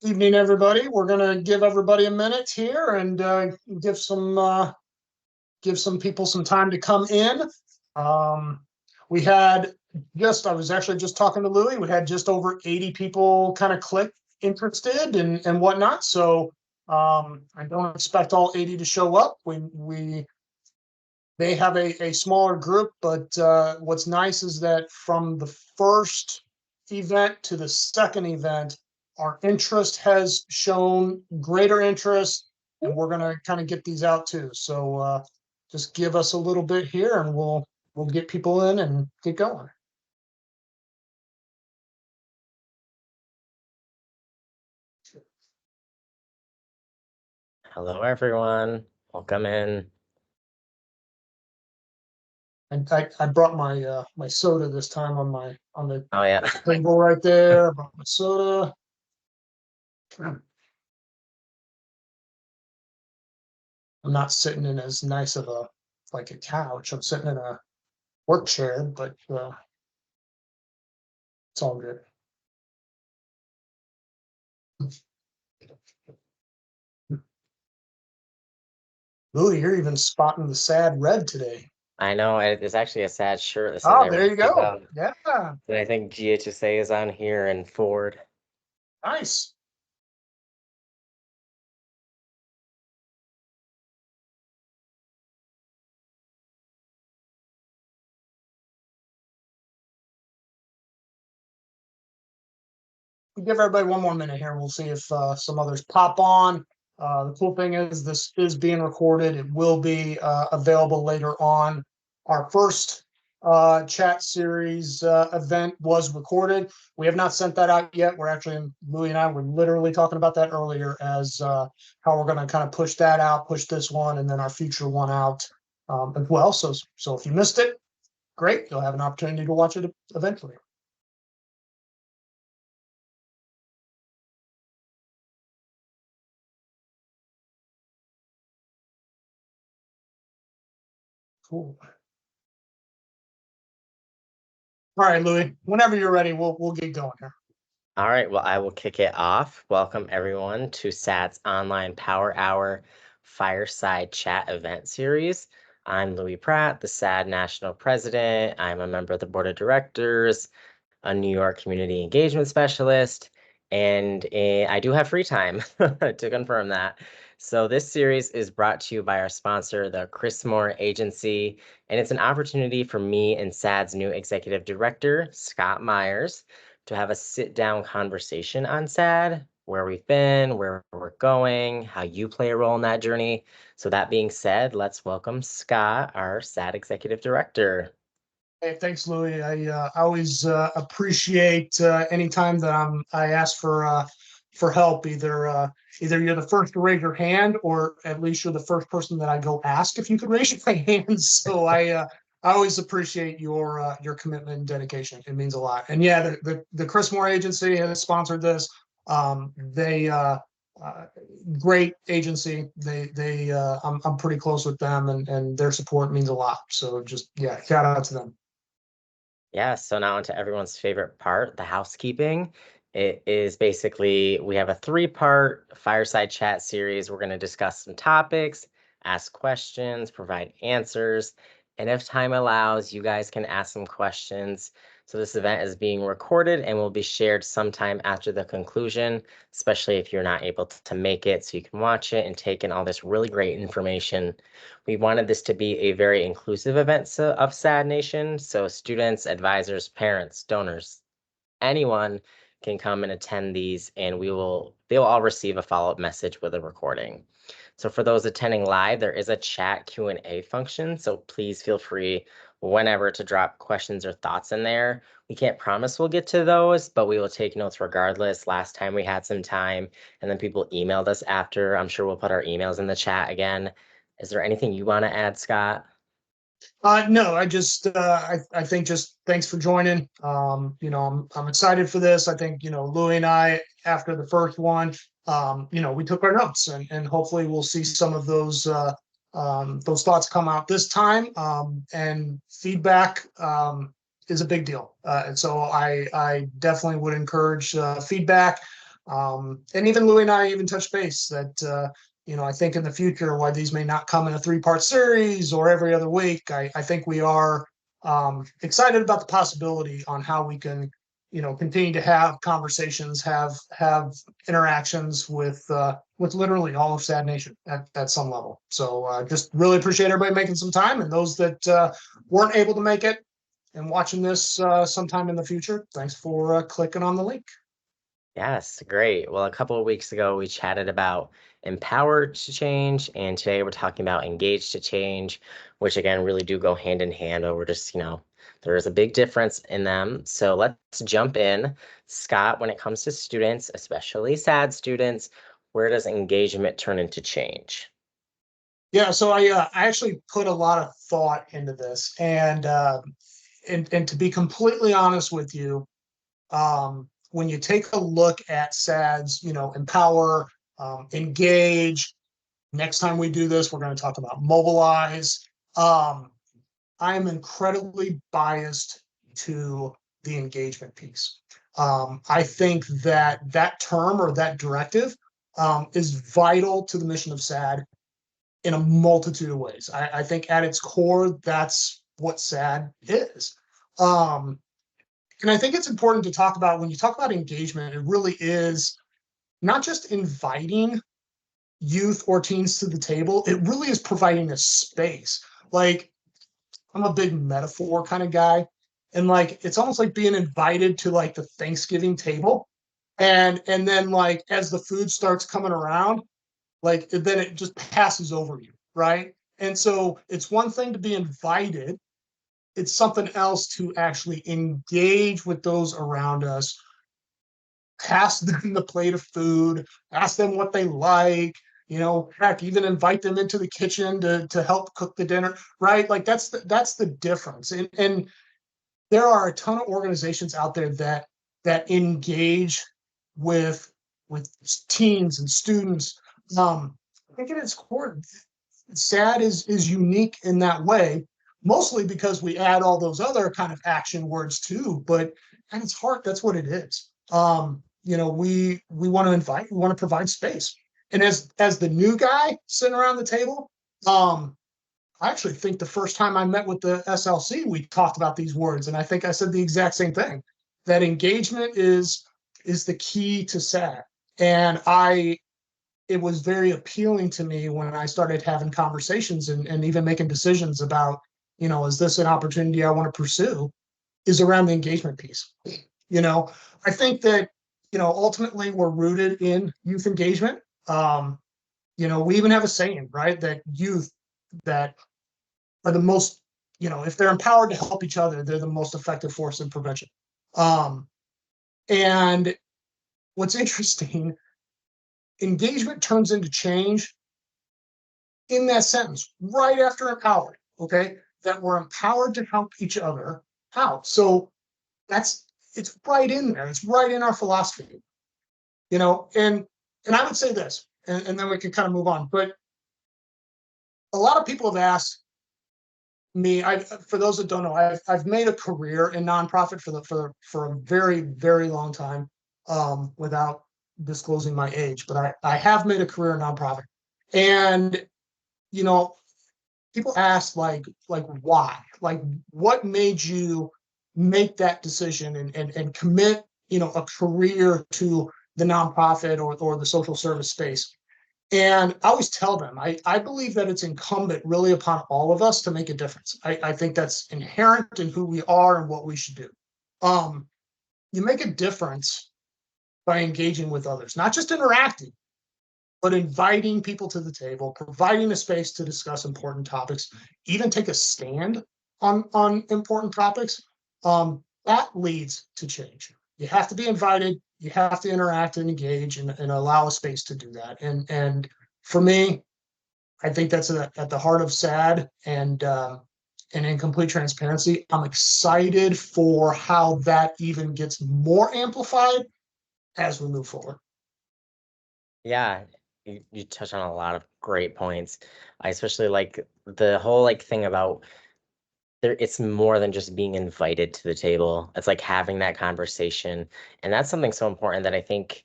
Evening, everybody. We're going to give everybody a minute here and give some people some time to come in. We had I was actually just talking to Louie. We had just over 80 people kind of click interested and whatnot. So I don't expect all 80 to show up. We may have a smaller group, but what's nice is that from the first event to the second event, our interest has shown greater interest, and we're going to kind of get these out too. So just give us a little bit here, and we'll get people in and get going. Hello, everyone. Welcome in. And I brought my my soda this time on the Oh, yeah. table right there. I brought my soda. I'm not sitting in as nice of a like a couch. I'm sitting in a work chair, but it's all good. Louis, you're even spotting the sad red today. I know it's actually a sad shirt that says Oh, there everything you is go. up. Yeah, And I think GHSA is on here and Ford. nice. We'll give everybody one more minute here. We'll see if some others pop on. The cool thing is this is being recorded. It will be available later on. Our first chat series event was recorded. We have not sent that out yet. We're actually, Louis and I were literally talking about that earlier as how we're going to kind of push that out, push this one, and then our future one out as well. So if you missed it, great. You'll have an opportunity to watch it eventually. Cool. All right, Louis, whenever you're ready, we'll get going here. All right, well, I will kick it off. Welcome, everyone, to SADD's online Power Hour Fireside Chat event series. I'm Louis Pratt, the SADD National President. I'm a member of the Board of Directors, a New York Community Engagement Specialist, and I do have free time to confirm that. So this series is brought to you by our sponsor, the Chris Moore Agency, and it's an opportunity for me and SADD's new Executive Director, Scott Myers, to have a sit-down conversation on SADD, where we've been, where we're going, how you play a role in that journey. So that being said, let's welcome Scott, our SADD Executive Director. Hey, thanks, Louis. I always appreciate anytime that I ask for help. Either you're the first to raise your hand, or at least you're the first person that I go ask if you could raise your hand. So I always appreciate your commitment and dedication. It means a lot. And yeah, the Chris Moore Agency has sponsored this. They great agency. I'm pretty close with them, and their support means a lot. So just yeah, shout out to them. Yeah, so now onto everyone's favorite part, the housekeeping. It is basically, we have a 3-part fireside chat series. We're going to discuss some topics, ask questions, provide answers, and if time allows, you guys can ask some questions. So this event is being recorded and will be shared sometime after the conclusion, especially if you're not able to make it, so you can watch it and take in all this really great information. We wanted this to be a very inclusive event of SADD Nation, so students, advisors, parents, donors, anyone can come and attend these, and they'll all receive a follow-up message with a recording. So for those attending live, there is a chat Q&A function, so please feel free whenever to drop questions or thoughts in there. We can't promise we'll get to those, but we will take notes regardless. Last time we had some time, and then people emailed us after. I'm sure we'll put our emails in the chat again. Is there anything you want to add, Scott? No, I think just thanks for joining. I'm excited for this. I think, Louis and I, after the first one, we took our notes and hopefully we'll see some of those thoughts come out this time. And feedback is a big deal. And so I definitely would encourage feedback. And even Louis and I even touched base that, I think in the future, why these may not come in a 3-part series or every other week, I think we are excited about the possibility on how we can, continue to have conversations, have interactions with literally all of SADD Nation at some level. So just really appreciate everybody making some time, and those that weren't able to make it and watching this sometime in the future, thanks for clicking on the link. Yes, great. Well, a couple of weeks ago, we chatted about empowered to change, and today we're talking about engaged to change, which again really do go hand in hand over just, there is a big difference in them. So let's jump in. Scott, when it comes to students, especially SADD students, where does engagement turn into change? Yeah, so I actually put a lot of thought into this, and to be completely honest with you, when you take a look at SADD's, empower, engage. Next time we do this, we're going to talk about mobilize. I am incredibly biased to the engagement piece. I think that term or that directive is vital to the mission of SADD in a multitude of ways. I think at its core, that's what SADD is. And I think it's important to talk about, when you talk about engagement, it really is not just inviting youth or teens to the table, it really is providing a space. Like, I'm a big metaphor kind of guy. And like, it's almost like being invited to like the Thanksgiving table. And then like, as the food starts coming around, like then it just passes over you, right? And so it's one thing to be invited, it's something else to actually engage with those around us, pass them the plate of food, ask them what they like, heck, even invite them into the kitchen to help cook the dinner, right? Like that's the difference. And there are a ton of organizations out there that engage with teens and students. I think at its core, SADD is unique in that way, mostly because we add all those other kind of action words too. But at its heart, that's what it is. We want to invite, we want to provide space. And as the new guy sitting around the table, I actually think the first time I met with the SLC, we talked about these words, and I think I said the exact same thing. That engagement is the key to SADD. And it was very appealing to me when I started having conversations and even making decisions about, is this an opportunity I want to pursue, is around the engagement piece. I think that, ultimately we're rooted in youth engagement. We even have a saying, right, that youth that are the most, if they're empowered to help each other, they're the most effective force in prevention. And what's interesting, engagement turns into change in that sentence right after empowered, okay? That we're empowered to help each other out. So it's right in there. It's right in our philosophy, and I would say this, and then we can kind of move on. But a lot of people have asked me, for those that don't know, I've made a career in nonprofit for a very, very long time, without disclosing my age, but I have made a career in nonprofit. And people ask like why? Like, what made you make that decision and commit, a career to the nonprofit or the social service space? And I always tell them, I believe that it's incumbent really upon all of us to make a difference. I think that's inherent in who we are and what we should do. You make a difference by engaging with others, not just interacting, but inviting people to the table, providing a space to discuss important topics, even take a stand on important topics. That leads to change. You have to be invited, you have to interact and engage and allow a space to do that. And for me, I think that's at the heart of SADD. And in complete transparency, I'm excited for how that even gets more amplified as we move forward. Yeah, you touch on a lot of great points. I especially like the whole thing about it's more than just being invited to the table. It's like having that conversation. And that's something so important that I think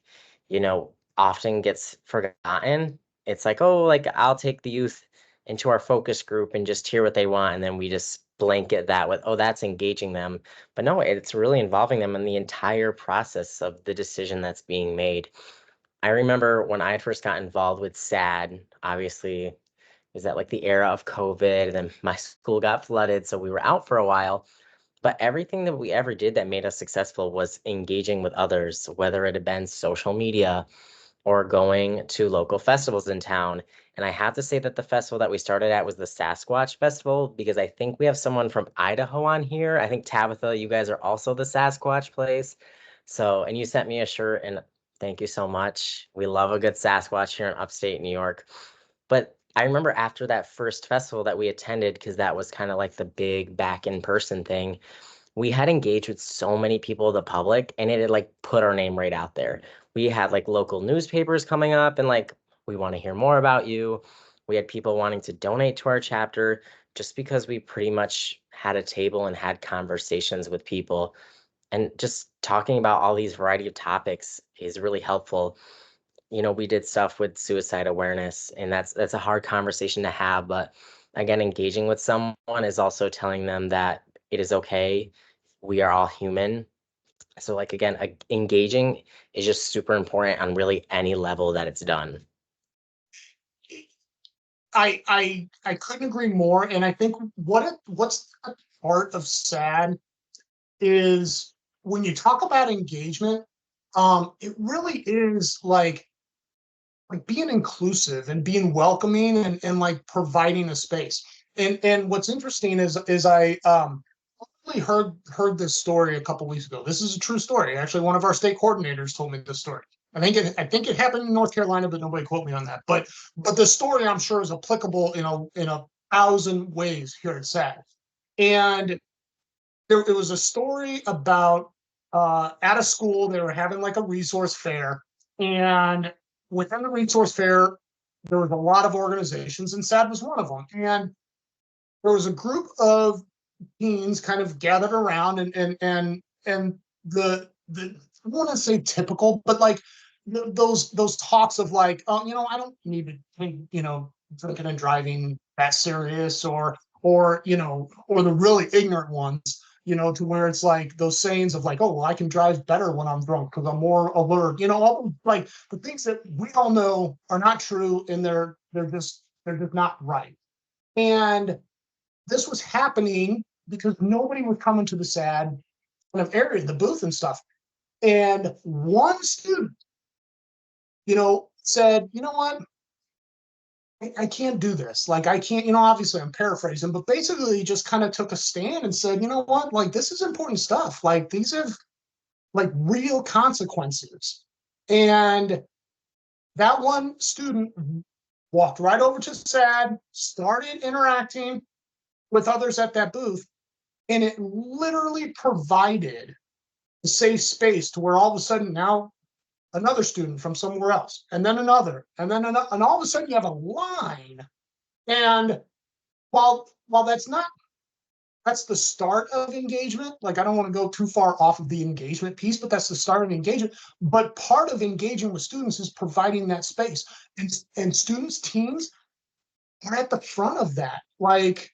often gets forgotten. It's like, oh, like I'll take the youth into our focus group and just hear what they want. And then we just blanket that with, oh, that's engaging them. But no, it's really involving them in the entire process of the decision that's being made. I remember when I first got involved with SADD, obviously, is that like the era of COVID, and then my school got flooded, so we were out for a while. But everything that we ever did that made us successful was engaging with others, whether it had been social media or going to local festivals in town. And I have to say that the festival that we started at was the Sasquatch Festival, because I think we have someone from Idaho on here. I think Tabitha, you guys are also the Sasquatch place. So, and you sent me a shirt, and thank you so much. We love a good Sasquatch here in upstate New York. But I remember after that first festival that we attended, because that was kind of like the big back in person thing, we had engaged with so many people of the public, and it had like put our name right out there. We had like local newspapers coming up and like, we want to hear more about you. We had people wanting to donate to our chapter just because we pretty much had a table and had conversations with people. And just talking about all these variety of topics is really helpful. We did stuff with suicide awareness, and that's a hard conversation to have, but again, engaging with someone is also telling them that it is okay. We are all human. So like again, engaging is just super important on really any level that it's done. I couldn't agree more. And I think what's the part of SADD is when you talk about engagement, it really is like being inclusive and being welcoming and like providing a space. And what's interesting is I really heard this story a couple weeks ago. This is a true story. Actually, one of our state coordinators told me this story. I think it happened in North Carolina, but nobody quote me on that. But the story I'm sure is applicable in a thousand ways here at SAD. And it was a story about at a school they were having like a resource fair, and within the resource fair there was a lot of organizations, and SAD was one of them. And there was a group of teens kind of gathered around, and the I don't want to say typical, but like those talks of like, oh, I don't need to take drinking and driving that serious, or the really ignorant ones, to where it's like those sayings of like, oh, well, I can drive better when I'm drunk because I'm more alert, all like the things that we all know are not true, and they're just not right. And this was happening because nobody was coming to the SAD kind of area, the booth and stuff. And one student, said, you know what? I can't do this. Like, I can't, obviously I'm paraphrasing, but basically he just kind of took a stand and said, you know what? Like, this is important stuff. Like, these have like real consequences. And that one student walked right over to SAD, started interacting with others at that booth, and it literally provided a safe space to where all of a sudden now another student from somewhere else, and then another, and then another, and all of a sudden you have a line. And while that's the start of engagement. Like, I don't want to go too far off of the engagement piece, but that's the start of engagement. But part of engaging with students is providing that space, and students, teams are at the front of that. Like,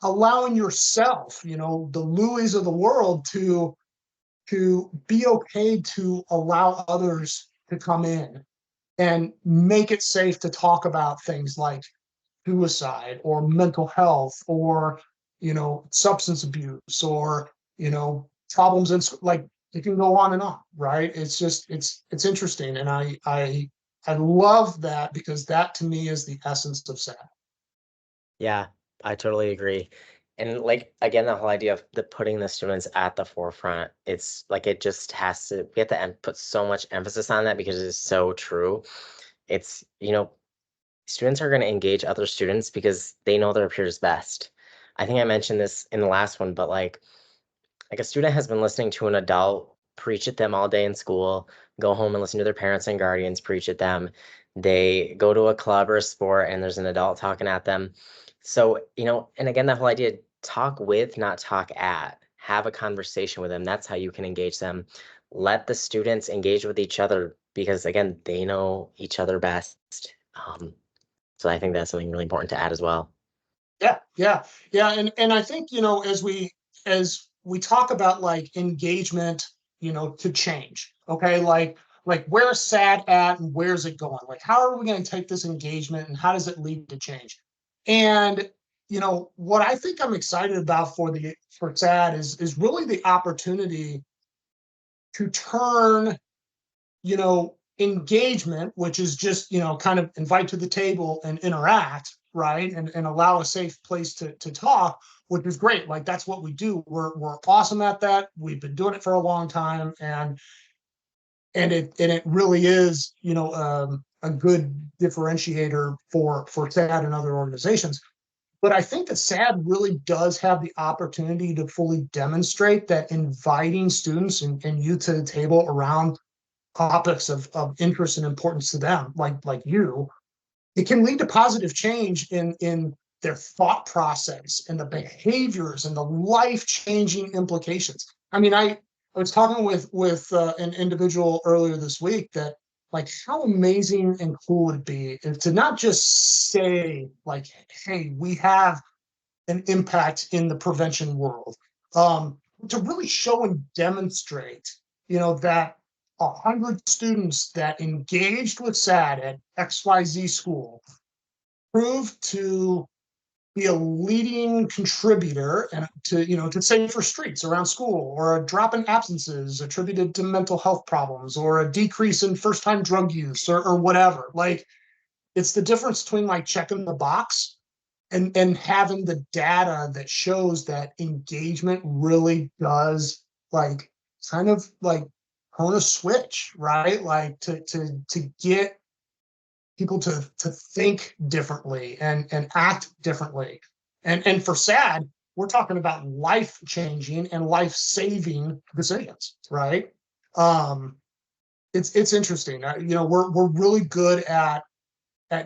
allowing yourself, the Louis of the world, to be okay to allow others to come in and make it safe to talk about things like suicide or mental health, or substance abuse, or problems in, like, it can go on and on, right? It's just it's interesting, and I love that, because that to me is the essence of SAD. Yeah, I totally agree. And like again, the whole idea of the putting the students at the forefront, it's like it just has to, we have to put so much emphasis on that because it is so true. It's, students are going to engage other students because they know their peers best. I think I mentioned this in the last one, but like a student has been listening to an adult preach at them all day in school, go home and listen to their parents and guardians preach at them. They go to a club or a sport and there's an adult talking at them. So, and again, that whole idea, talk with, not talk at, have a conversation with them. That's how you can engage them. Let the students engage with each other. because again, they know each other best. So I think that's something really important to add as well. Yeah. And I think, as we talk about like engagement, to change. Okay. Like where's SAD at and where's it going? Like, how are we going to take this engagement and how does it lead to change? And what I think I'm excited about for SAD is really the opportunity to turn, engagement, which is just, kind of invite to the table and interact, right? And allow a safe place to talk, which is great. Like that's what we do. We're awesome at that. We've been doing it for a long time. And it really is, a good differentiator for SAD and other organizations. But I think that SAD really does have the opportunity to fully demonstrate that inviting students and youth to the table around topics of interest and importance to them, like you, it can lead to positive change in their thought process and the behaviors and the life-changing implications. I mean, I was talking with an individual earlier this week that like how amazing and cool would it be if to not just say like, hey, we have an impact in the prevention world, to really show and demonstrate, that 100 students that engaged with SAD at XYZ school proved to be a leading contributor and to safer streets around school, or a drop in absences attributed to mental health problems, or a decrease in first-time drug use, or whatever. Like it's the difference between like checking the box and having the data that shows that engagement really does like kind of like turn a switch, right? Like to get people to think differently and act differently. And for SAD, we're talking about life changing and life saving decisions, right? Um, it's interesting. We're really good at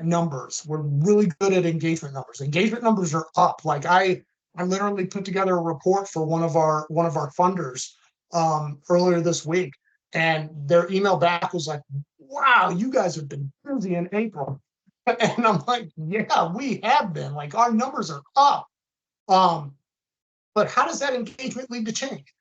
numbers. We're really good at engagement numbers. Engagement numbers are up. Like I literally put together a report for one of our funders earlier this week, and their email back was like, "Wow, you guys have been busy in April," and I'm like, "Yeah, we have been. Like our numbers are up." Um, but how does that engagement lead to change?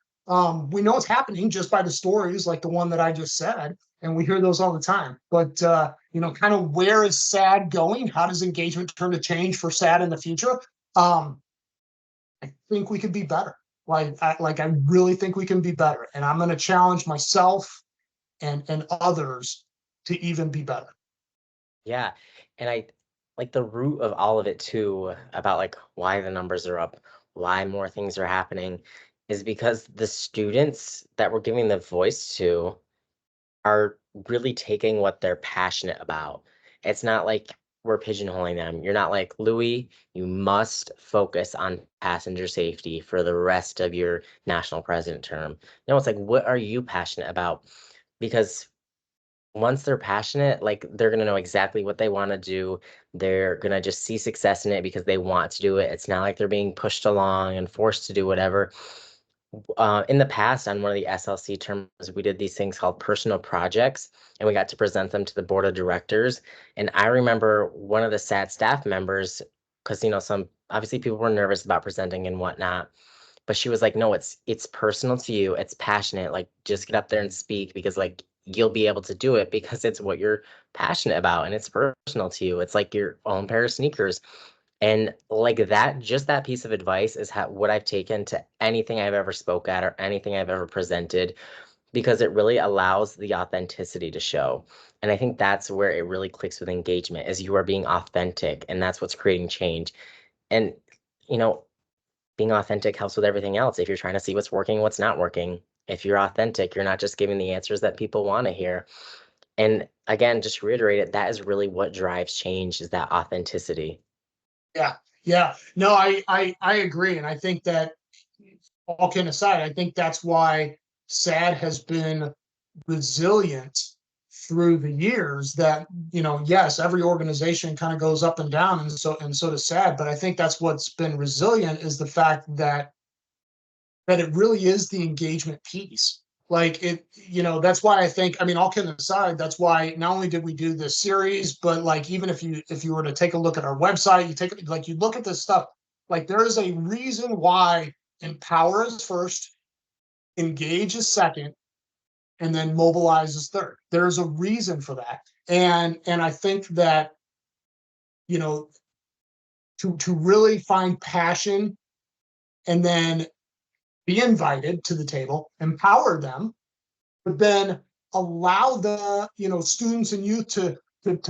We know it's happening just by the stories like the one that I just said, and we hear those all the time. But kind of where is SAD going? How does engagement turn to change for SAD in the future? I think we could be better. I really think we can be better, and I'm going to challenge myself and others to even be better. Yeah. And I like the root of all of it too, about like why the numbers are up, why more things are happening, is because the students that we're giving the voice to are really taking what they're passionate about. It's not like we're pigeonholing them. You're not like, Louis, you must focus on passenger safety for the rest of your national president term. No, it's like, what are you passionate about? Because once they're passionate, like they're gonna know exactly what they want to do. They're gonna just see success in it because they want to do it. It's not like they're being pushed along and forced to do whatever. In the past, on one of the SLC terms, we did these things called personal projects, and we got to present them to the board of directors. And I remember one of the SAT staff members, because some obviously people were nervous about presenting and whatnot, but she was like, no, it's personal to you, it's passionate, like just get up there and speak, because like you'll be able to do it because it's what you're passionate about and it's personal to you. It's like your own pair of sneakers. And like that, just that piece of advice is what I've taken to anything I've ever spoke at or anything I've ever presented, because it really allows the authenticity to show. And I think that's where it really clicks with engagement, is you are being authentic, and that's what's creating change. And you know, being authentic helps with everything else. If you're trying to see what's working, what's not working, if you're authentic, you're not just giving the answers that people want to hear. And again, just to reiterate it, that is really what drives change, is that authenticity. Yeah, yeah. No, I agree, and I think that all kidding aside, I think that's why SAD has been resilient through the years. That yes, every organization kind of goes up and down, and so does SAD. But I think that's what's been resilient is the fact that it really is the engagement piece. Like it, that's why I think, I mean, all kidding aside, that's why not only did we do this series, but like even if you were to take a look at our website, you look at this stuff, like there is a reason why empower is first, engage is second, and then mobilize is third. There's a reason for that. And I think that, you know, to really find passion and then be invited to the table, empower them, but then allow the students and youth to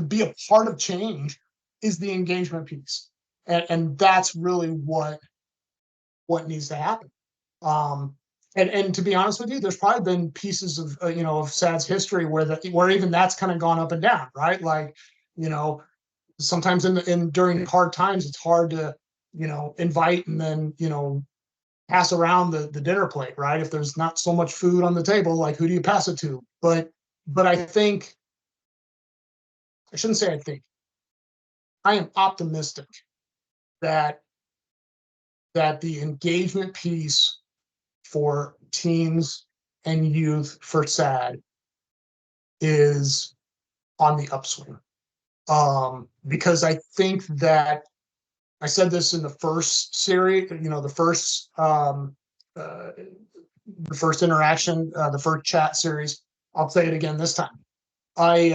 be a part of change is the engagement piece, and that's really what needs to happen. And to be honest with you, there's probably been pieces of of SADD's history where even that's kind of gone up and down, right? Like, sometimes in during hard times, it's hard to invite and then pass around the dinner plate, right? If there's not so much food on the table, like who do you pass it to? But I think, I shouldn't say I think, I am optimistic that the engagement piece for teens and youth for SADD is on the upswing. Because I think that I said this in the first series, the first interaction, the first chat series. I'll say it again this time. I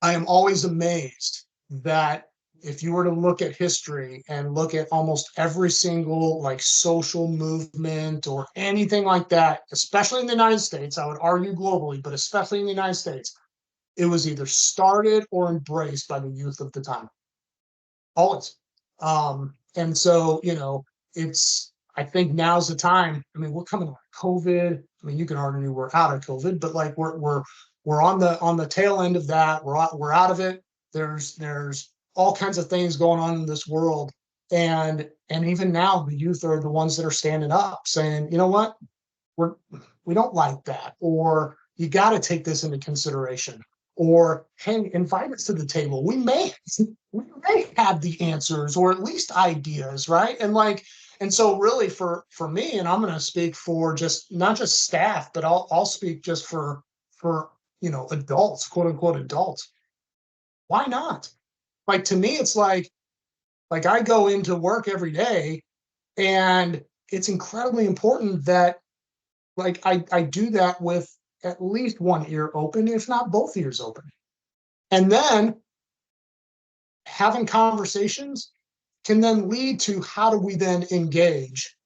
am always amazed that if you were to look at history and look at almost every single like social movement or anything like that, especially in the United States, I would argue globally, but especially in the United States, it was either started or embraced by the youth of the time. Always. And so, I think now's the time. I mean, we're coming out of COVID. I mean, you can argue we're out of COVID, but like we're on the tail end of that. We're out of it. There's all kinds of things going on in this world. And even now the youth are the ones that are standing up saying, you know what, we don't like that, or you got to take this into consideration, or hey, invite us to the table. We may have the answers or at least ideas, right? And so really for me, and I'm going to speak for just not just staff, but I'll speak just for adults, quote unquote adults. Why not? Like, to me, it's like I go into work every day, and it's incredibly important that like I do that with at least one ear open, if not both ears open. And then having conversations can then lead to how do we then engage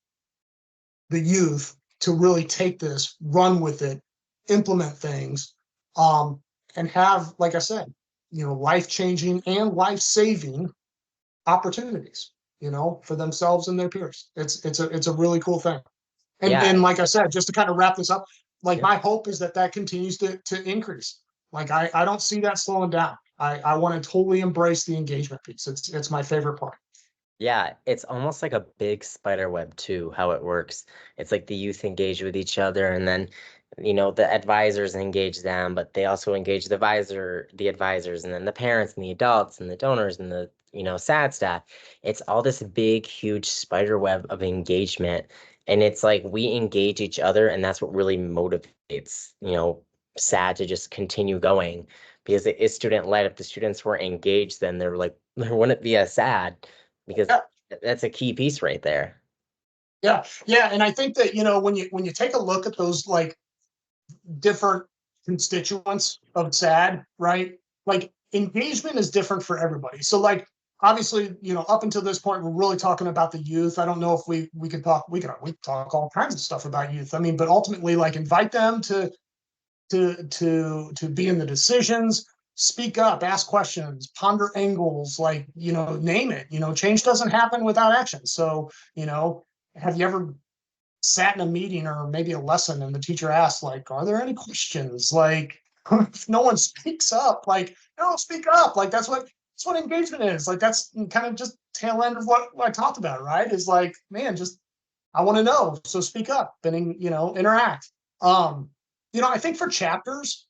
the youth to really take this, run with it, implement things, and have, like I said, life-changing and life-saving opportunities, for themselves and their peers. It's a really cool thing. And Yeah. and like I said, just to kind of wrap this up, like Yeah. my hope is that continues to increase. Like I don't see that slowing down. I want to totally embrace the engagement piece. It's my favorite part. Yeah, it's almost like a big spider web too, how it works. It's like the youth engage with each other, and then, the advisors engage them, but they also engage the advisors, and then the parents and the adults and the donors and the, SAD staff. It's all this big, huge spider web of engagement. And it's like we engage each other, and that's what really motivates, SAD to just continue going, because it is student led. If the students were engaged, then they're like, there wouldn't be a SAD, because Yeah. that's a key piece right there. Yeah, yeah, and I think that when you take a look at those like different constituents of SAD, right? Like engagement is different for everybody. So like obviously, up until this point, we're really talking about the youth. I don't know if we could talk, we talk all kinds of stuff about youth. I mean, but ultimately, like invite them to be in the decisions, speak up, ask questions, ponder angles, like name it. Change doesn't happen without action. So have you ever sat in a meeting or maybe a lesson and the teacher asked, like, are there any questions? Like, if no one speaks up, like, no, speak up. Like, that's what engagement is. Like, that's kind of just tail end of what I talked about, right? Is like, man, just I want to know, so speak up and interact. I think for chapters,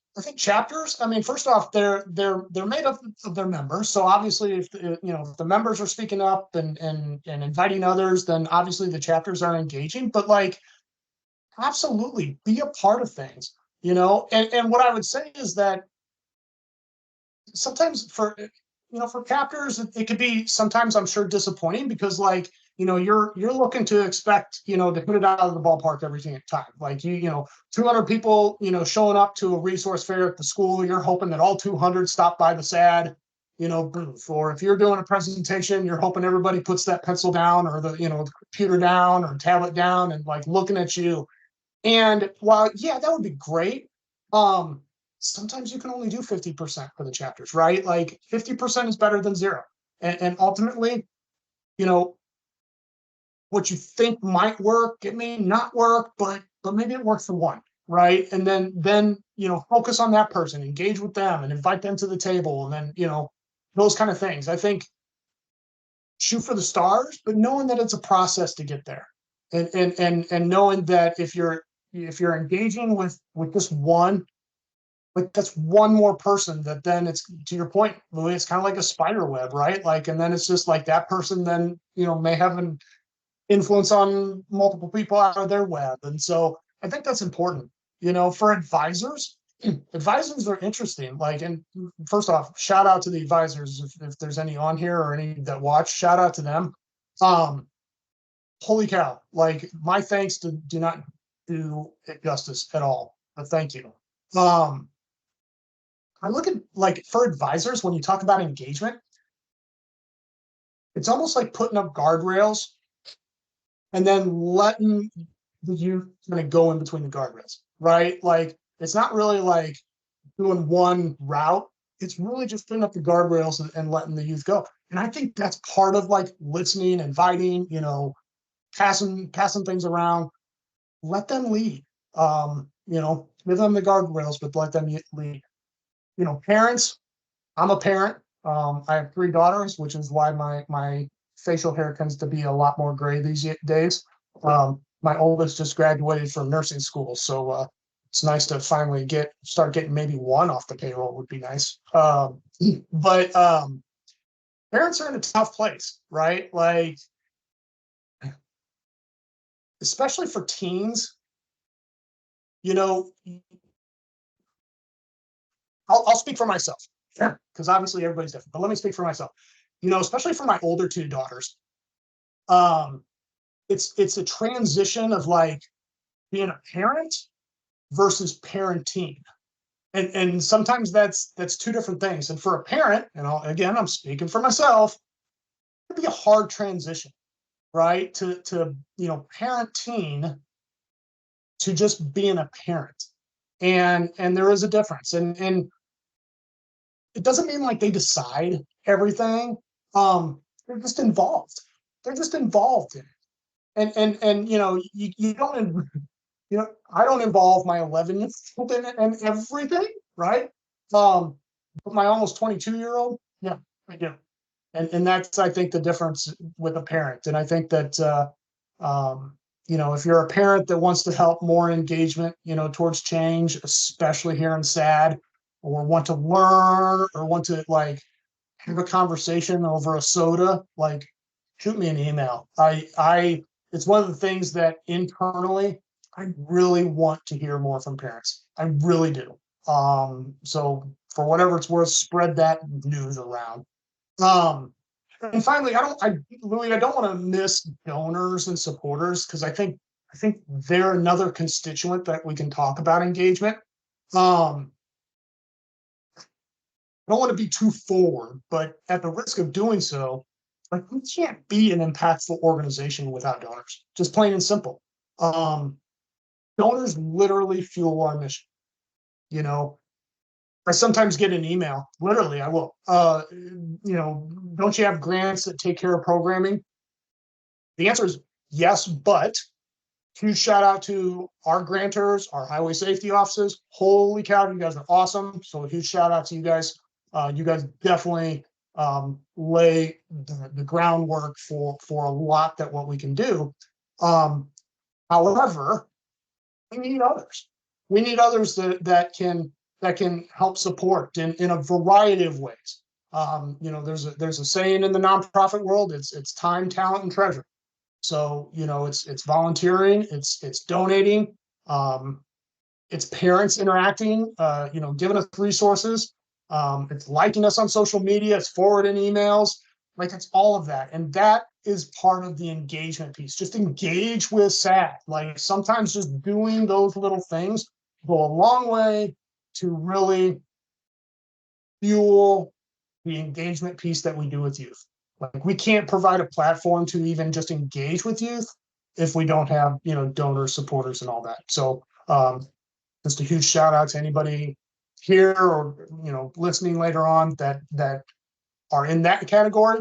I mean, first off, they're made up of their members. So obviously, if if the members are speaking up and inviting others, then obviously the chapters are engaging. But like, absolutely be a part of things, you know. And what I would say is that sometimes for captors, it could be sometimes, I'm sure, disappointing because like, you're looking to expect, to hit it out of the ballpark every single time. Like 200 people, showing up to a resource fair at the school, you're hoping that all 200 stop by the SADD, booth. Or if you're doing a presentation, you're hoping everybody puts that pencil down or the computer down or tablet down and like looking at you. And while, yeah, that would be great, sometimes you can only do 50% for the chapters, right? Like 50% is better than zero. And ultimately, you know, what you think might work, it may not work, but maybe it works for one, right? And then focus on that person, engage with them and invite them to the table, and then those kind of things. I think shoot for the stars, but knowing that it's a process to get there. And knowing that if you're engaging with this one, like that's one more person that then it's, to your point, Louis, it's kind of like a spider web, right? Like, and then it's just like that person then, may have an influence on multiple people out of their web. And so I think that's important, for advisors. Advisors are interesting. Like, and first off, shout out to the advisors. If there's any on here or any that watch, shout out to them. Holy cow. Like my thanks do not do it justice at all, but thank you. I look at like for advisors, when you talk about engagement, it's almost like putting up guardrails and then letting the youth kind of go in between the guardrails, right? Like it's not really like doing one route. It's really just putting up the guardrails and letting the youth go. And I think that's part of like listening, inviting, passing things around. Let them lead. Give them the guardrails, but let them lead. Parents, I'm a parent. I have 3 daughters, which is why my facial hair tends to be a lot more gray these days. My oldest just graduated from nursing school, so it's nice to finally start getting maybe one off the payroll would be nice. But parents are in a tough place, right? Like, especially for teens, I'll speak for myself. Sure. Because obviously everybody's different, but let me speak for myself. Especially for my older 2 daughters, it's a transition of like being a parent versus parenting. And sometimes that's 2 different things. And for a parent, and I'm speaking for myself, it'd be a hard transition, right? To parenting to just being a parent. And there is a difference. And it doesn't mean like they decide everything. They're just involved. They're just involved in it. And you don't, I don't involve my 11-year-old in everything, right? But my almost 22-year-old, yeah, I do. And that's, I think, the difference with a parent. And I think that, if you're a parent that wants to help more engagement, towards change, especially here in SADD, or want to learn or want to like have a conversation over a soda, like shoot me an email. It's one of the things that internally I really want to hear more from parents. I really do. So for whatever it's worth, spread that news around. And finally, Louis, I don't want to miss donors and supporters because I think they're another constituent that we can talk about engagement. I don't want to be too forward, but at the risk of doing so, like we can't be an impactful organization without donors. Just plain and simple. Donors literally fuel our mission. I sometimes get an email. Literally, I will. Don't you have grants that take care of programming? The answer is yes, but huge shout out to our grantors, our highway safety offices. Holy cow, you guys are awesome. So a huge shout out to you guys. You guys definitely lay the groundwork for a lot that what we can do. However, we need others. We need others that can help support in a variety of ways. There's a saying in the nonprofit world. It's time, talent, and treasure. So it's volunteering, it's donating, It's parents interacting, giving us resources. It's liking us on social media. It's forwarding emails. Like it's all of that. And that is part of the engagement piece. Just engage with SADD. Like sometimes just doing those little things go a long way to really fuel the engagement piece that we do with youth. Like we can't provide a platform to even just engage with youth if we don't have, donors, supporters, and all that. So just a huge shout out to anybody here or listening later on that are in that category,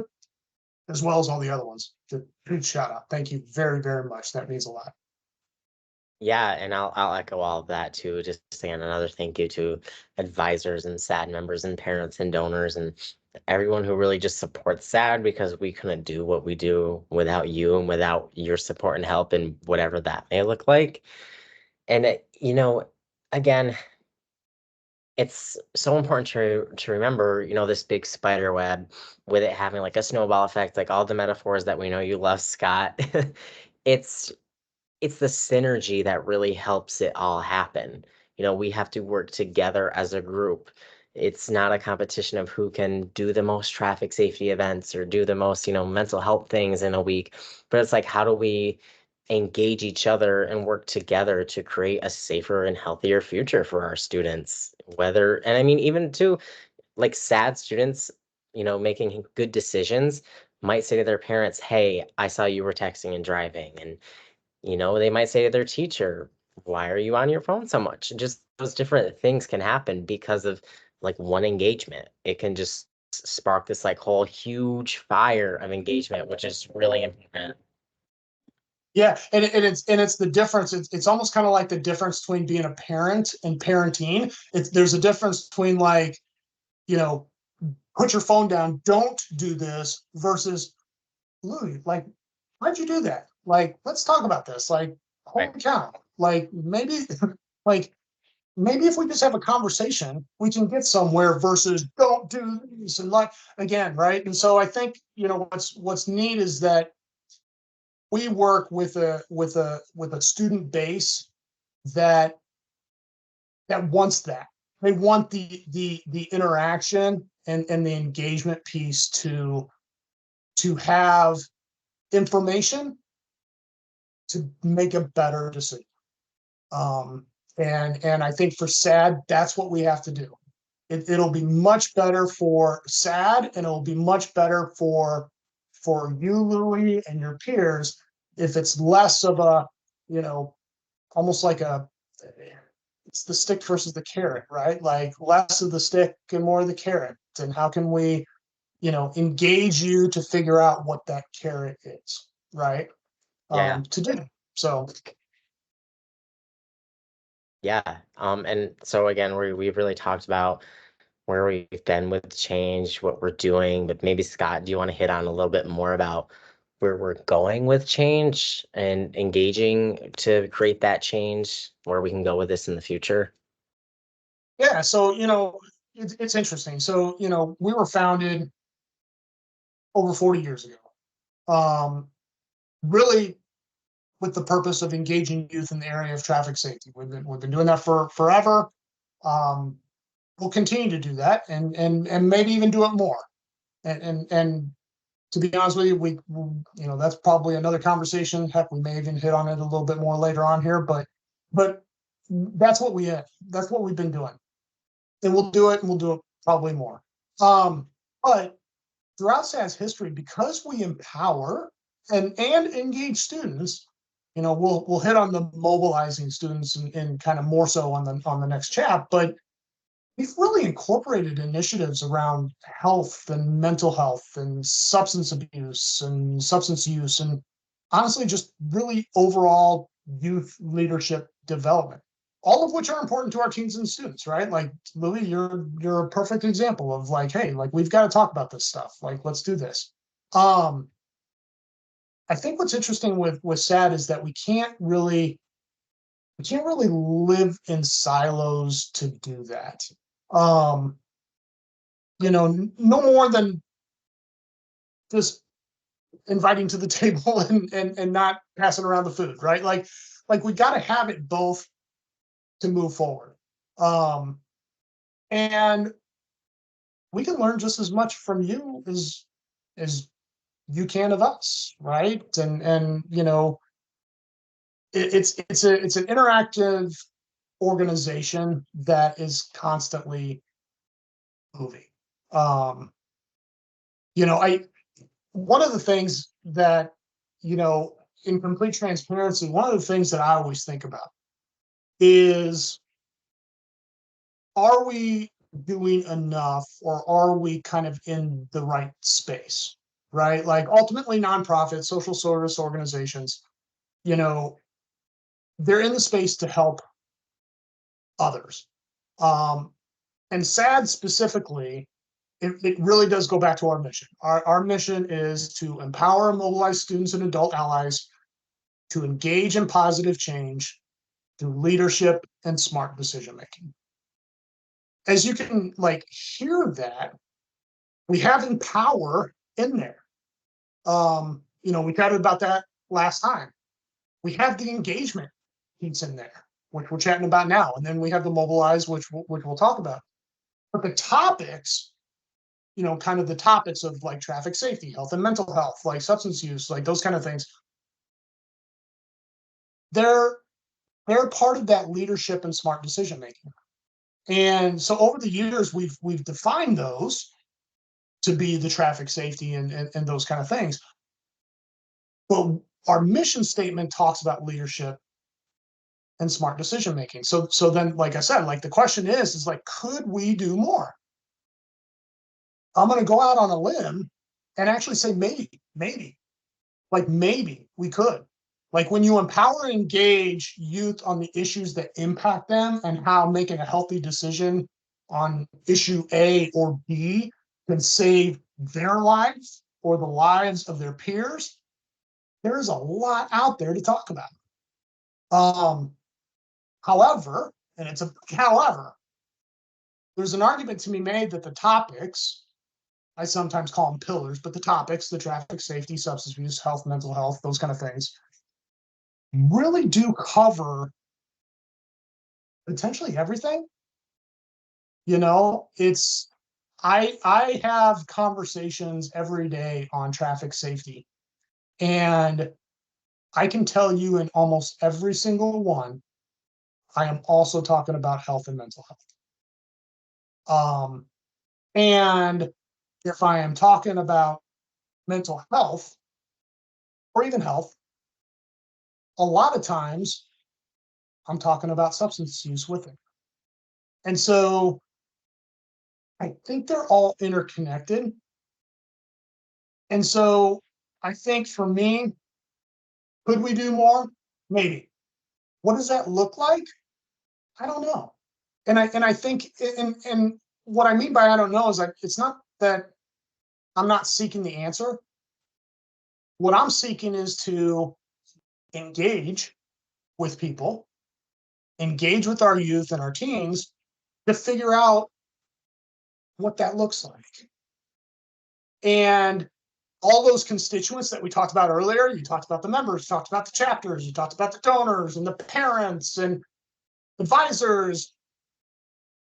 as well as all the other ones. Just huge shout out. Thank you very, very much. That means a lot. Yeah, and I'll echo all of that too. Just saying another thank you to advisors and SADD members and parents and donors and everyone who really just supports SADD, because we couldn't do what we do without you and without your support and help and whatever that may look like. And again, it's so important to remember, this big spider web with it having like a snowball effect, like all the metaphors that we know you love, Scott. It's it's the synergy that really helps it all happen. We have to work together as a group. It's not a competition of who can do the most traffic safety events or do the most, mental health things in a week, but it's like, how do we engage each other and work together to create a safer and healthier future for our students? And I mean, even to like sad students, making good decisions might say to their parents, "Hey, I saw you were texting and driving." And they might say to their teacher, "Why are you on your phone so much?" Just those different things can happen because of like one engagement. It can just spark this like whole huge fire of engagement, which is really important. Yeah, and it's the difference. It's almost kind of like the difference between being a parent and parenting. There's a difference between like, you know, put your phone down, don't do this, versus Louis, like, why'd you do that? Like, let's talk about this. Like, Right. holy cow. Like maybe like maybe if we just have a conversation, we can get somewhere versus don't do this and like again, right? And so I think, what's neat is that we work with a student base that wants that. They want the interaction and the engagement piece to have information to make a better decision. And I think for SADD, that's what we have to do. It'll be much better for SADD, and it'll be much better for you, Louie, and your peers if it's less of a, almost like it's the stick versus the carrot, right? Like less of the stick and more of the carrot. And how can we, engage you to figure out what that carrot is, right? Yeah. To do. So Yeah. And so again, we've really talked about where we've been with change, what we're doing, but maybe Scott, do you want to hit on a little bit more about where we're going with change and engaging to create that change, where we can go with this in the future? yeah, so it's interesting. So we were founded over 40 years ago. Really with the purpose of engaging youth in the area of traffic safety. We've been doing that for forever. Um, we'll continue to do that and maybe even do it more. And to be honest with you, that's probably another conversation. Heck, we may even hit on it a little bit more later on here, but that's what that's what we've been doing. And we'll do it, and we'll do it probably more. But throughout SADD's history, because we empower and engage students, we'll hit on the mobilizing students and kind of more so on the next chat, but we've really incorporated initiatives around health and mental health and substance abuse and substance use and honestly just really overall youth leadership development, all of which are important to our teens and students, right? Like Louis, you're a perfect example of like, hey, like we've got to talk about this stuff, like let's do this. I think what's interesting with SADD is that we can't really live in silos to do that. um no more than just inviting to the table and not passing around the food, right? Like we got to have it both to move forward. And we can learn just as much from you as you can of us, right? And it's an interactive organization that is constantly moving. Um, I one of the things that in complete transparency, one of the things that I always think about is, are we doing enough, or are we kind of in the right space, right? Like ultimately nonprofit social service organizations, you know, they're in the space to help others. And SADD specifically, it really does go back to our mission. Our mission is to empower and mobilize students and adult allies to engage in positive change through leadership and smart decision making. As you can hear that, we have empower in there. We chatted about that last time. We have the engagement piece in there, which we're chatting about now, and then we have the mobilize, which we'll talk about. But the topics, kind of the topics of like traffic safety, health and mental health, like substance use, like those kind of things, they're part of that leadership and smart decision making. And so over the years, we've defined those to be the traffic safety and those kind of things. But our mission statement talks about leadership and smart decision making. So then, like I said, like the question is like, could we do more? I'm going to go out on a limb and actually say maybe we could. Like when you empower and engage youth on the issues that impact them and how making a healthy decision on issue A or B can save their lives or the lives of their peers, there's a lot out there to talk about. However, and it's a however, there's an argument to be made that the topics, I sometimes call them pillars, but the topics, the traffic safety, substance abuse, health, mental health, those kind of things, really do cover potentially everything. It's I have conversations every day on traffic safety, and I can tell you in almost every single one, I am also talking about health and mental health. And if I am talking about mental health or even health, a lot of times I'm talking about substance use with it. And so I think they're all interconnected. And so I think for me, could we do more? Maybe. What does that look like? I don't know. And I think and what I mean by I don't know is like, it's not that I'm not seeking the answer. What I'm seeking is to engage with people, engage with our youth and our teens to figure out what that looks like. And all those constituents that we talked about earlier, you talked about the members, you talked about the chapters, you talked about the donors and the parents and advisors,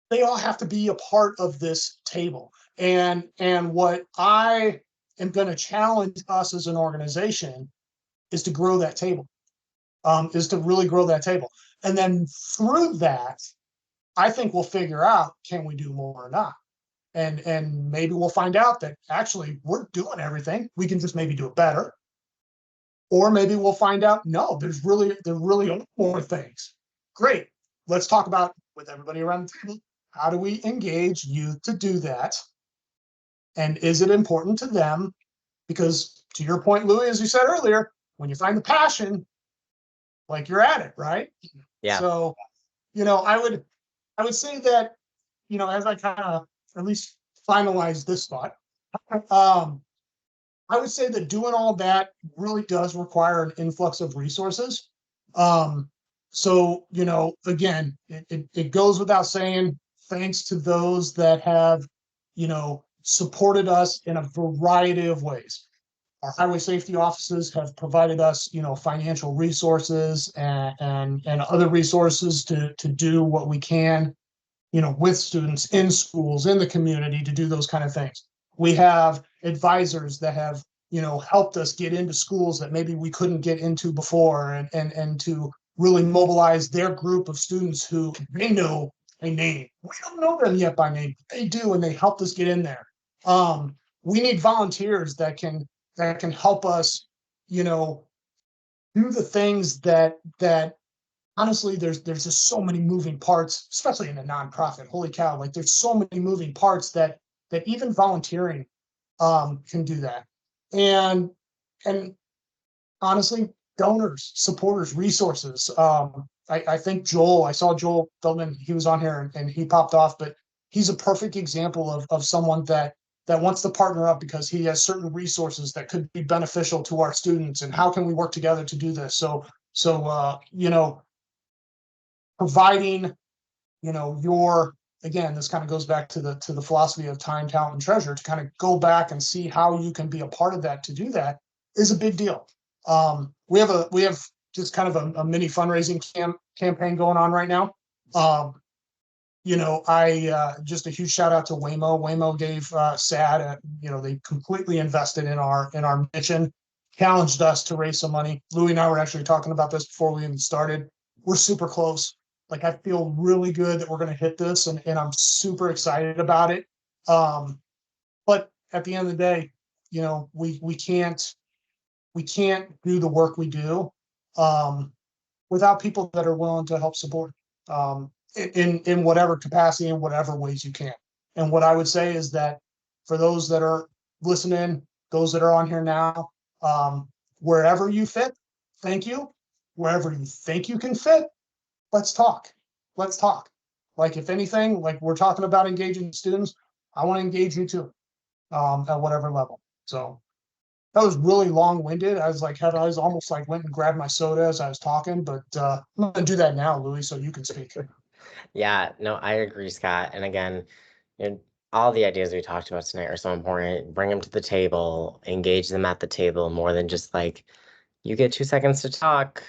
they all have to be a part of this table. And what I am going to challenge us as an organization is to grow that table, is to really grow that table. And then through that, I think we'll figure out, can we do more or not? And maybe we'll find out that actually we're doing everything. We can just maybe do it better. Or maybe we'll find out, no, there really are more things. Great. Let's talk about, with everybody around the table, how do we engage youth to do that? And is it important to them? Because to your point, Louis, as you said earlier, when you find the passion, like you're at it, right? Yeah. So, I would say that, as I kind of at least finalize this thought, I would say that doing all that really does require an influx of resources. So, again, it goes without saying, thanks to those that have, supported us in a variety of ways. Our highway safety offices have provided us, financial resources and other resources to do what we can, with students in schools, in the community to do those kind of things. We have advisors that have, helped us get into schools that maybe we couldn't get into before and to really mobilize their group of students who they know a name. We don't know them yet by name. They do, and they helped us get in there. We need volunteers that can help us, do the things that honestly, there's just so many moving parts, especially in a nonprofit. Holy cow! Like there's so many moving parts that even volunteering can do that. And honestly, donors, supporters, resources. I think I saw Joel Feldman. He was on here and he popped off, but he's a perfect example of someone that wants to partner up because he has certain resources that could be beneficial to our students. And how can we work together to do this? So providing, your, again, this kind of goes back to the philosophy of time, talent, and treasure, to kind of go back and see how you can be a part of that. To do that is a big deal. We have just kind of a mini fundraising campaign going on right now. I just a huge shout out to Waymo. Waymo gave SADD, they completely invested in our mission, challenged us to raise some money. Louis and I were actually talking about this before we even started. We're super close. Like, I feel really good that we're going to hit this, and I'm super excited about it. But at the end of the day, we can't do the work we do without people that are willing to help support in whatever capacity, in whatever ways you can. And what I would say is that for those that are listening, those that are on here now, wherever you fit, thank you. Wherever you think you can fit, let's talk. Let's talk. Like, if anything, like we're talking about engaging students, I want to engage you too, at whatever level. So that was really long-winded. I was almost like went and grabbed my soda as I was talking, but I'm gonna do that now, Louis, so you can speak. Yeah, no, I agree, Scott. And again, you know, all the ideas we talked about tonight are so important. Bring them to the table, engage them at the table more than just like, you get 2 seconds to talk,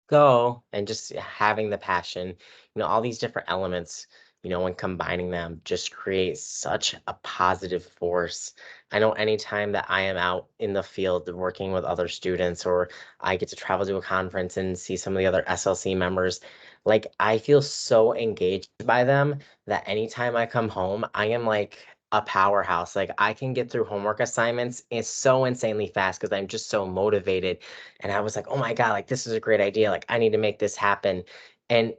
go, and just having the passion, all these different elements, when combining them just create such a positive force. I know anytime that I am out in the field working with other students, or I get to travel to a conference and see some of the other SLC members, like I feel so engaged by them that anytime I come home, I am like a powerhouse. Like I can get through homework assignments it's so insanely fast because I'm just so motivated. And I was like, oh my God, like this is a great idea. Like I need to make this happen. And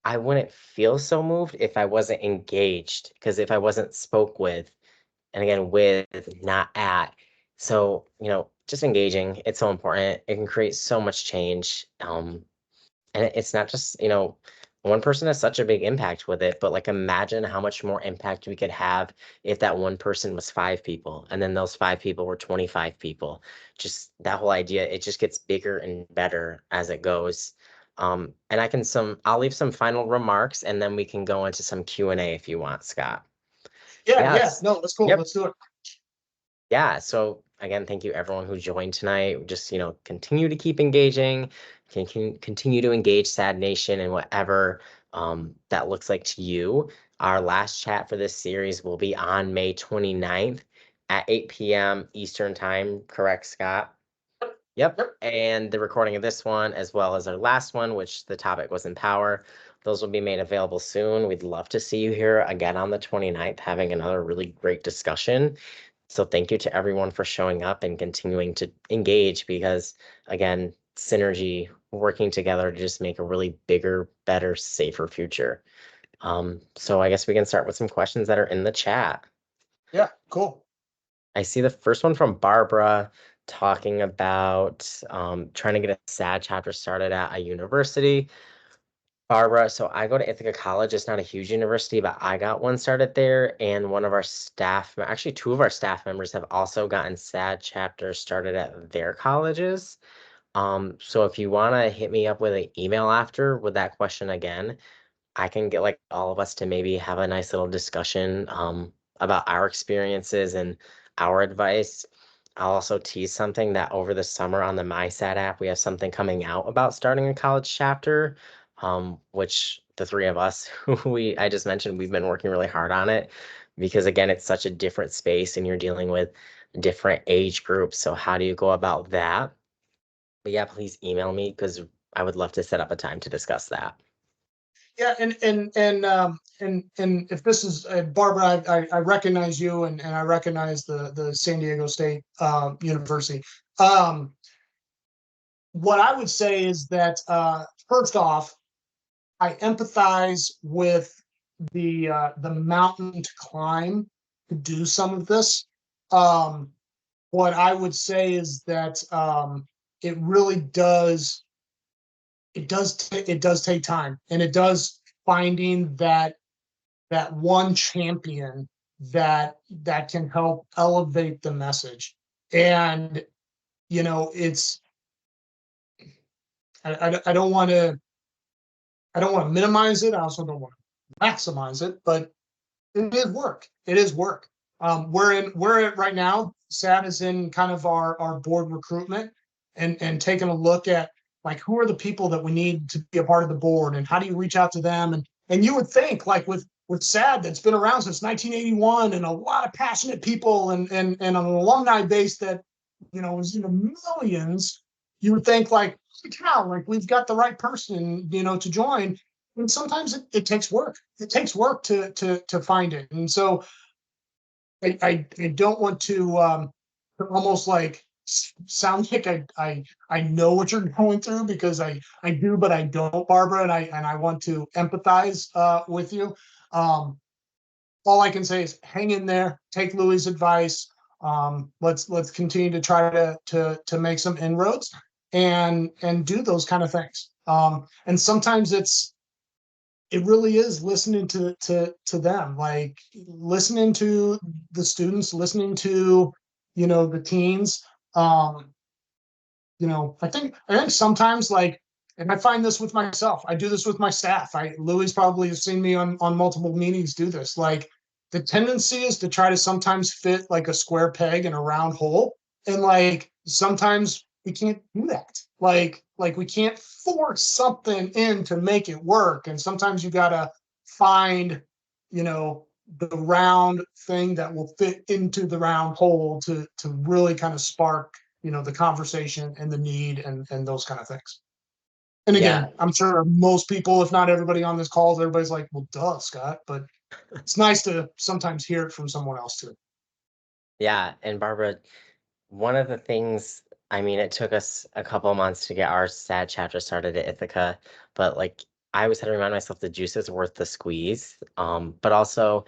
I wouldn't feel so moved if I wasn't engaged, because if I wasn't spoke with, and again, with, not at. So, just engaging, it's so important. It can create so much change. And it's not just, one person has such a big impact with it, but like imagine how much more impact we could have if that one person was 5 people and then those 5 people were 25 people. Just that whole idea, it just gets bigger and better as it goes. And I'll leave some final remarks and then we can go into some Q&A if you want, Scott. Yeah, Yes. no, that's cool. Yep. Let's do it. Yeah, so again, thank you everyone who joined tonight. Just, continue to keep engaging, continue to engage SADD Nation and whatever that looks like to you. Our last chat for this series will be on May 29th at 8 p.m. Eastern Time, correct, Scott? Yep. And the recording of this one, as well as our last one, which the topic was Empower, those will be made available soon. We'd love to see you here again on the 29th, having another really great discussion. So thank you to everyone for showing up and continuing to engage because, again, synergy, working together to just make a really bigger, better, safer future. So I guess we can start with some questions that are in the chat. Yeah, cool. I see the first one from Barbara talking about trying to get a SADD chapter started at a university. Barbara, so I go to Ithaca College. It's not a huge university, but I got one started there. And one of our staff, actually two of our staff members have also gotten SADD chapters started at their colleges. So if you want to hit me up with an email after with that question again, I can get like all of us to maybe have a nice little discussion about our experiences and our advice. I'll also tease something that over the summer on the MySAD app, we have something coming out about starting a college chapter, which the three of us who I just mentioned, we've been working really hard on it because again, it's such a different space and you're dealing with different age groups. So how do you go about that? But yeah, please email me because I would love to set up a time to discuss that. Yeah, and if this is Barbara, I recognize you, and I recognize the San Diego State University. Um, what I would say is that first off, I empathize with the mountain to climb to do some of this. Um, what I would say is that it really does it does take time, and it does finding that one champion that can help elevate the message. And it's I don't want to minimize it. I also don't want to maximize it, but it is work. It is work. We're right now. SADD is in kind of our board recruitment and taking a look at like who are the people that we need to be a part of the board and how do you reach out to them and you would think like with SADD that's been around since 1981 and a lot of passionate people and an alumni base that is in the millions. You would think like, cow, like we've got the right person to join, and sometimes it takes work. It takes work to find it. And so I don't want to almost like sound like I know what you're going through because I do, but I don't, Barbara, and I want to empathize with you. All I can say is hang in there, take Louis' advice. Let's continue to try to make some inroads and do those kind of things. And sometimes it really is listening to them, like listening to the students, listening to the teens. I think sometimes like, and I find this with myself, I do this with my staff. Louis probably has seen me on multiple meetings do this. Like the tendency is to try to sometimes fit like a square peg in a round hole, and like sometimes we can't do that. Like we can't force something in to make it work, and sometimes you gotta find the round thing that will fit into the round hole to really kind of spark the conversation and the need and those kind of things. And Yeah, again, I'm sure most people, if not everybody on this call, everybody's like, well, duh, Scott, but it's nice to sometimes hear it from someone else too. yeah. And Barbara, one of the things, I mean, it took us a couple of months to get our SAD chapter started at Ithaca, but like I always had to remind myself the juice is worth the squeeze. But also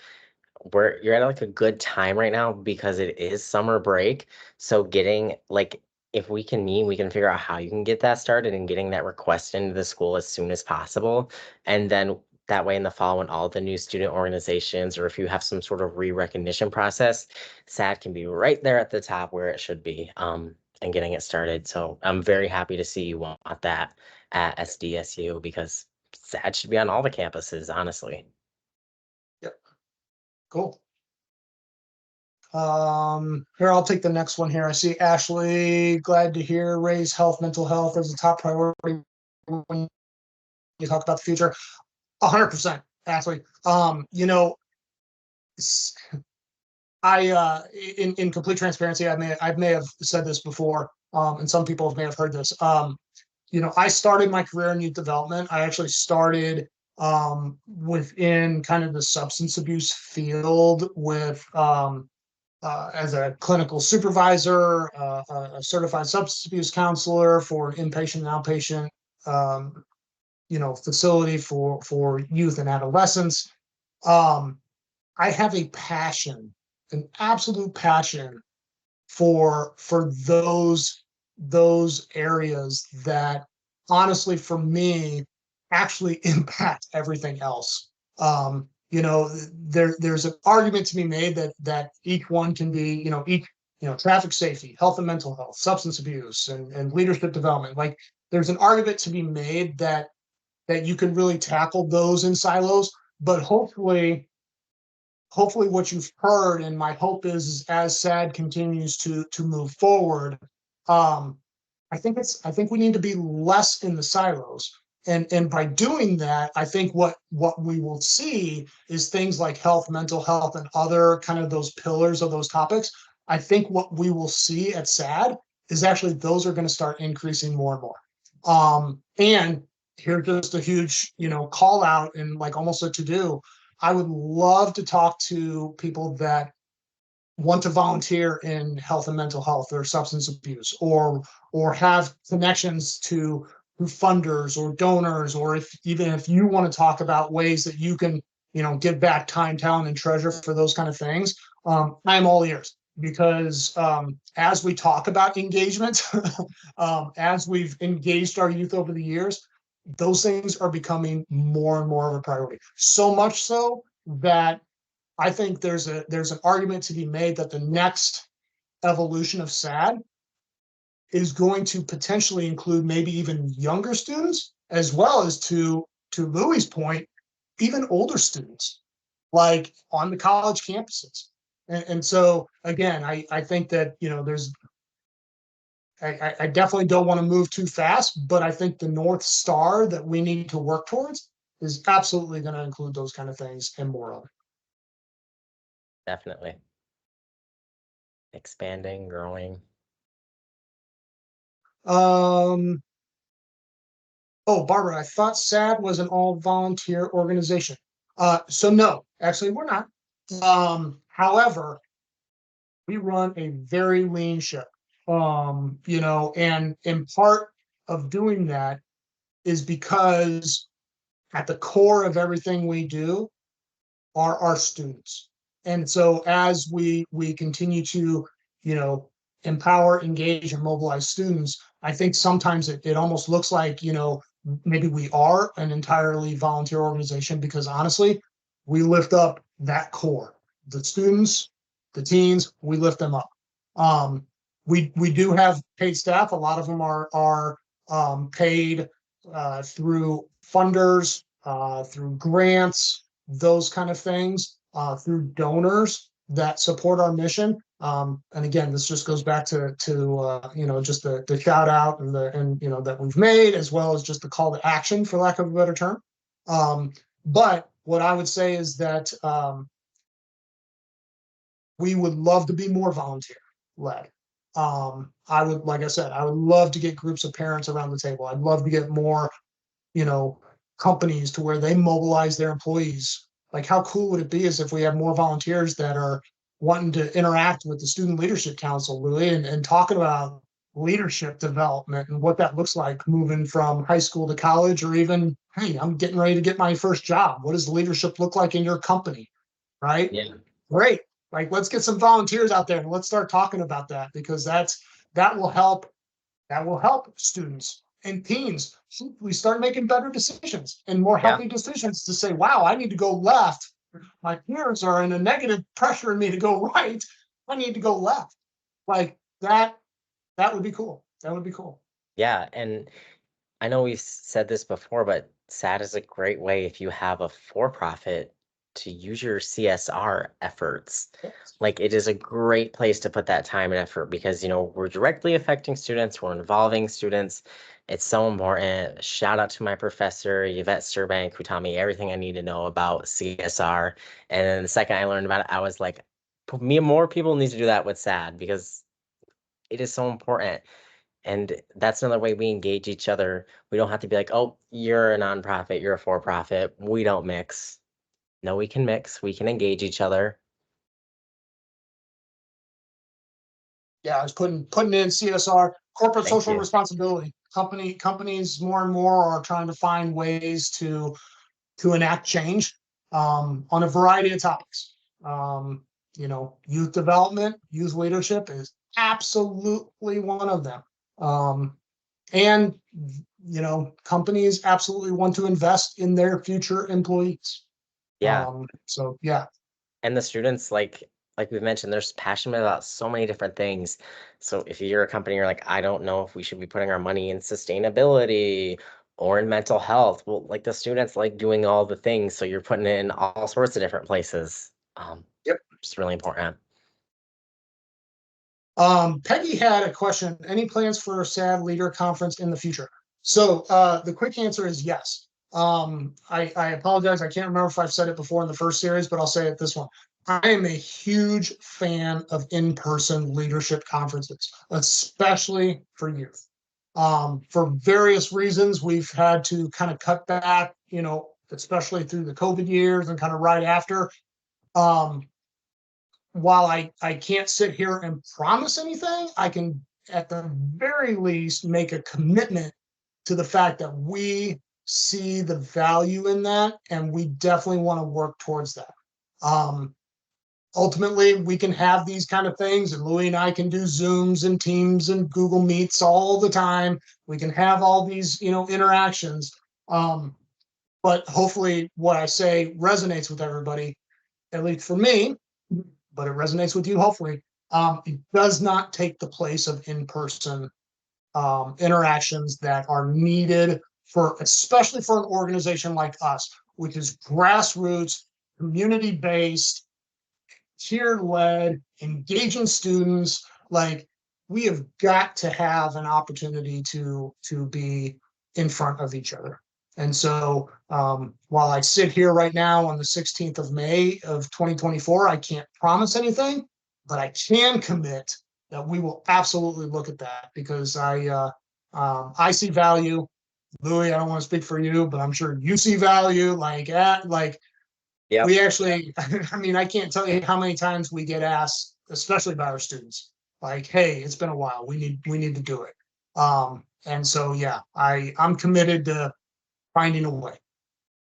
you're at like a good time right now because it is summer break. So getting like if we can meet, we can figure out how you can get that started and getting that request into the school as soon as possible. And then that way in the fall when all the new student organizations or if you have some sort of re-recognition process, SAD can be right there at the top where it should be. And getting it started. So I'm very happy to see you want that at SDSU because SAD should be on all the campuses, honestly. Yep. Cool. Here, I'll take the next one here. I see Ashley, glad to hear raise health, mental health as a top priority when you talk about the future. 100%, Ashley. I in complete transparency, I may have said this before, and some people may have heard this. I started my career in youth development. I actually started within kind of the substance abuse field with as a clinical supervisor, a certified substance abuse counselor for an inpatient and outpatient facility for youth and adolescents. I have a passion, an absolute passion for those areas that honestly for me actually impact everything else. There's an argument to be made that each one can be, each traffic safety, health and mental health, substance abuse, and leadership development. Like there's an argument to be made that you can really tackle those in silos, but hopefully hopefully what you've heard, and my hope is as SADD continues to move forward, I think we need to be less in the silos. And by doing that, I think what we will see is things like health, mental health, and other kind of those pillars of those topics. I think what we will see at SADD is actually those are going to start increasing more and more. And here's just a huge, call out and like almost a to do. I would love to talk to people that want to volunteer in health and mental health or substance abuse, or have connections to funders or donors, or if you want to talk about ways that you can give back time, talent, and treasure for those kind of things. I'm all ears, because as we talk about engagement, as we've engaged our youth over the years, those things are becoming more and more of a priority, so much so that I think there's an argument to be made that the next evolution of SADD is going to potentially include maybe even younger students, as well as, to Louis' point, even older students, like on the college campuses. And so again, I think that there's I definitely don't want to move too fast, but I think the North Star that we need to work towards is absolutely going to include those kind of things and more of it. Definitely. Expanding, growing. Oh, Barbara, I thought SADD was an all volunteer organization. So no, actually we're not. However, we run a very lean ship. And in part of doing that is because at the core of everything we do are our students. And so as we continue to, empower, engage, and mobilize students, I think sometimes it almost looks like, maybe we are an entirely volunteer organization, because honestly, we lift up that core, the students, the teens, we lift them up. We do have paid staff. A lot of them are paid through funders, through grants, those kind of things, through donors that support our mission. And again, this just goes back to just the shout out and that we've made, as well as just the call to action, for lack of a better term. But what I would say is that we would love to be more volunteer led. Like I said, I would love to get groups of parents around the table. I'd love to get more, companies to where they mobilize their employees. Like, how cool would it be is if we have more volunteers that are wanting to interact with the Student Leadership Council, Louis, and talking about leadership development and what that looks like moving from high school to college, or even, hey, I'm getting ready to get my first job. What does leadership look like in your company? Right? Yeah. Great. Like, let's get some volunteers out there and let's start talking about that, because that will help students and teens. We start making better decisions and more healthy decisions to say, wow, I need to go left. My peers are in a negative pressuring me to go right. I need to go left. Like that would be cool. That would be cool. Yeah. And I know we've said this before, but SADD is a great way, if you have a for-profit, to use your CSR efforts. Like, it is a great place to put that time and effort, because, we're directly affecting students, we're involving students. It's so important. Shout out to my professor, Yvette Sturbank, who taught me everything I need to know about CSR. And then the second I learned about it, I was like, more people need to do that with SADD, because it is so important. And that's another way we engage each other. We don't have to be like, oh, you're a nonprofit, you're a for-profit. We don't mix. No, we can mix. We can engage each other. Yeah, I was putting in CSR, corporate Thank social you. responsibility. Companies more and more are trying to find ways to enact change on a variety of topics. Youth development, youth leadership is absolutely one of them. And companies absolutely want to invest in their future employees. Yeah. So yeah. And the students, like we mentioned, they're passionate about so many different things. So if you're a company, you're like, I don't know if we should be putting our money in sustainability or in mental health. Well, like, the students like doing all the things, so you're putting it in all sorts of different places. Yep. It's really important. Peggy had a question. Any plans for a SADD leader conference in the future? So the quick answer is yes. I apologize. I can't remember if I've said it before in the first series, but I'll say it this one. I am a huge fan of in-person leadership conferences, especially for youth. For various reasons, we've had to kind of cut back, especially through the COVID years and kind of right after. While I can't sit here and promise anything, I can at the very least make a commitment to the fact that we see the value in that and we definitely want to work towards that. Ultimately, we can have these kind of things, and Louis and I can do Zooms and Teams and Google Meets all the time. We can have all these, interactions. But hopefully what I say resonates with everybody, at least for me, but it resonates with you, hopefully. It does not take the place of in-person interactions that are needed especially for an organization like us, which is grassroots, community-based, peer-led, engaging students. Like, we have got to have an opportunity to be in front of each other. And so while I sit here right now on the 16th of May of 2024, I can't promise anything, but I can commit that we will absolutely look at that, because I see value. Louis, I don't want to speak for you, but I'm sure you see value. Yeah. We actually, I mean, I can't tell you how many times we get asked, especially by our students, like, hey, it's been a while. We need to do it. And so, yeah, I'm committed to finding a way.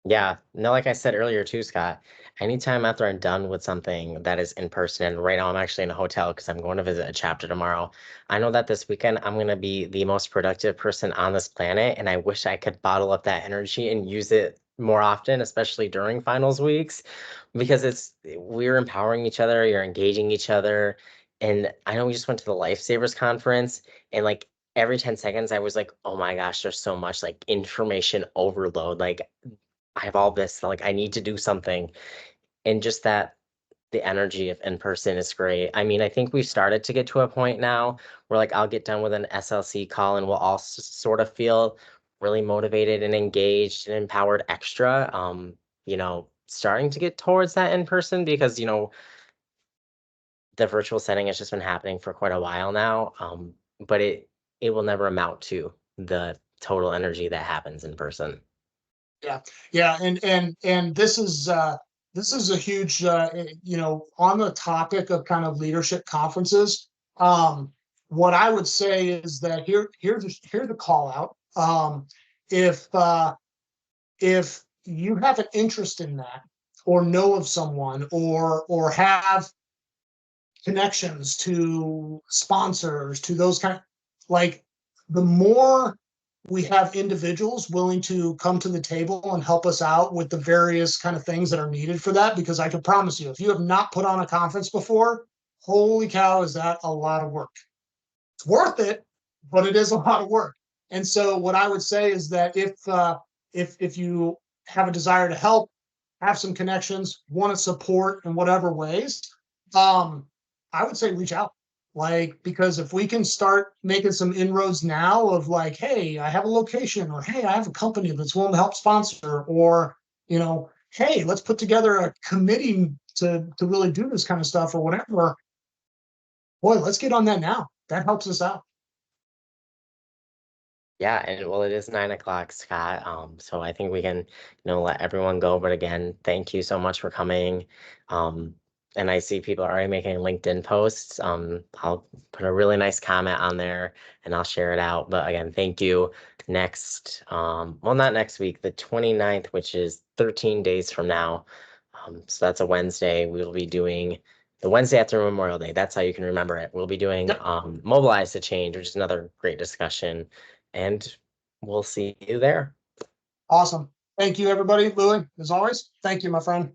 Yeah, no, like I said earlier too, Scott, anytime after I'm done with something that is in person, and right now I'm actually in a hotel because I'm going to visit a chapter tomorrow. I know that this weekend I'm going to be the most productive person on this planet, and I wish I could bottle up that energy and use it more often, especially during finals weeks, because we're empowering each other, you're engaging each other. And I know we just went to the Lifesavers conference, and like every 10 seconds I was like, oh my gosh, there's so much like information overload. Like I have all this, like I need to do something. And just that the energy of in person is great. I mean, I think we've started to get to a point now where like I'll get done with an SLC call and we'll all sort of feel really motivated and engaged and empowered extra. Starting to get towards that in person because, the virtual setting has just been happening for quite a while now. But it will never amount to the total energy that happens in person. Yeah, and this is a huge on the topic of kind of leadership conferences. What I would say is that here's the call out. If you have an interest in that, or know of someone, or have connections to sponsors, to those like, the more we have individuals willing to come to the table and help us out with the various kind of things that are needed for that, because I can promise you, if you have not put on a conference before, holy cow, is that a lot of work. It's worth it, but it is a lot of work. And so what I would say is that if you have a desire to help, have some connections, want to support in whatever ways, I would say reach out. Because if we can start making some inroads now of like, hey, I have a location, or hey, I have a company that's willing to help sponsor, or, hey, let's put together a committee to really do this kind of stuff or whatever. Boy, let's get on that now. That helps us out. Yeah, and well, it is 9 o'clock, Scott. So I think we can, let everyone go. But again, thank you so much for coming. And I see people are already making LinkedIn posts. I'll put a really nice comment on there and I'll share it out. But again, thank you. Next, well, not next week, the 29th, which is 13 days from now. So that's a Wednesday. We will be doing the Wednesday after Memorial Day. That's how you can remember it. We'll be doing Yep. Mobilize to Change, which is another great discussion. And we'll see you there. Awesome. Thank you, everybody. Louis, as always, thank you, my friend.